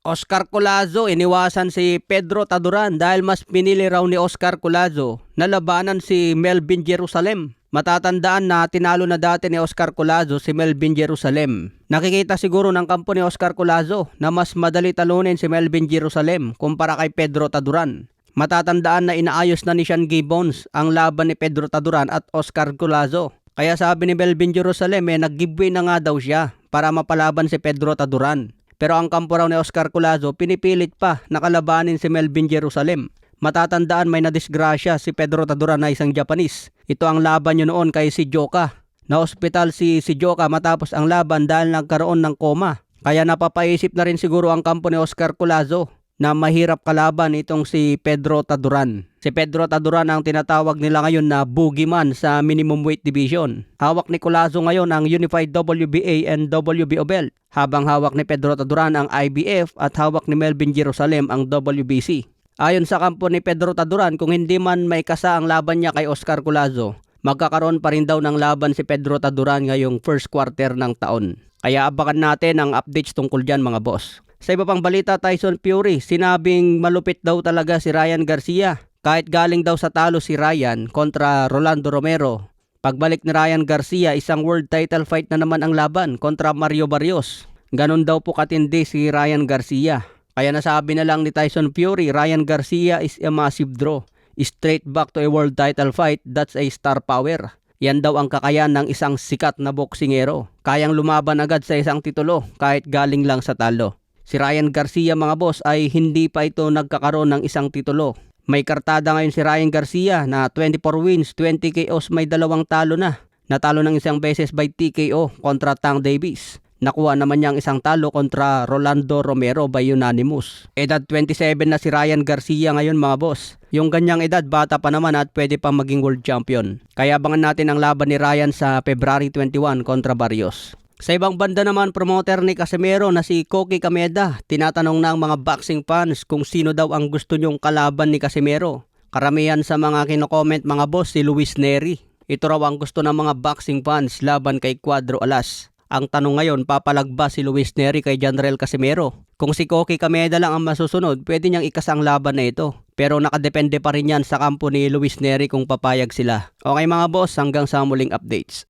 Oscar Collazo, iniwasan si Pedro Taduran dahil mas pinili raw ni Oscar Collazo na labanan si Melvin Jerusalem. Matatandaan na tinalo na dati ni Oscar Collazo si Melvin Jerusalem. Nakikita siguro ng kampo ni Oscar Collazo na mas madali talunin si Melvin Jerusalem kumpara kay Pedro Taduran. Matatandaan na inaayos na ni Sean Gibbons ang laban ni Pedro Taduran at Oscar Collazo. Kaya sabi ni Melvin Jerusalem nag-giveaway na nga daw siya para mapalaban si Pedro Taduran. Pero ang kampo raw ni Oscar Collazo pinipilit pa nakalabanin si Melvin Jerusalem. Matatandaan may nadisgrasya si Pedro Taduran na isang Japanese. Ito ang laban niya noon kay si Joka. Na-hospital si Joka matapos ang laban dahil nagkaroon ng koma. Kaya napapaisip na rin siguro ang kampo ni Oscar Collazo na mahirap kalaban itong si Pedro Taduran. Si Pedro Taduran ang tinatawag nila ngayon na boogeyman sa minimum weight division. Hawak ni Collazo ngayon ang Unified WBA and WBO belt, habang hawak ni Pedro Taduran ang IBF at hawak ni Melvin Jerusalem ang WBC. Ayon sa kampo ni Pedro Taduran, kung hindi man may kasa ang laban niya kay Oscar Collazo, magkakaroon pa rin daw ng laban si Pedro Taduran ngayong first quarter ng taon. Kaya abakan natin ang updates tungkol dyan mga boss. Sa iba pang balita, Tyson Fury, sinabing malupit daw talaga si Ryan Garcia. Kahit galing daw sa talo si Ryan kontra Rolando Romero. Pagbalik ni Ryan Garcia, isang world title fight na naman ang laban kontra Mario Barrios. Ganon daw po katindi si Ryan Garcia. Kaya nasabi na lang ni Tyson Fury, Ryan Garcia is a massive draw. Straight back to a world title fight, that's a star power. Yan daw ang kakayan ng isang sikat na boksingero. Kayang lumaban agad sa isang titulo kahit galing lang sa talo. Si Ryan Garcia mga boss ay hindi pa ito nagkakaroon ng isang titulo. May kartada ngayon si Ryan Garcia na 24 wins, 20 KOs, may 2 talo na. Natalo ng isang beses by TKO kontra Tank Davis. Nakuha naman niya ang isang talo kontra Rolando Romero by unanimous. Edad 27 na si Ryan Garcia ngayon mga boss. Yung ganyang edad, bata pa naman at pwede pa maging world champion. Kaya abangan natin ang laban ni Ryan sa February 21 kontra Barrios. Sa ibang banda naman, promoter ni Casimero na si Koki Kameda, tinatanong ng mga boxing fans kung sino daw ang gusto nyong kalaban ni Casimero. Karamihan sa mga kino-comment mga boss si Luis Neri. Ito raw ang gusto ng mga boxing fans laban kay Cuadro Alas. Ang tanong ngayon, papalagba si Luis Neri kay Janrel Casimero? Kung si Koki Kameda lang ang masusunod, pwede niyang ikasa ang laban na ito. Pero nakadepende pa rin yan sa kampo ni Luis Neri kung papayag sila. Okay mga boss, hanggang sa muling updates.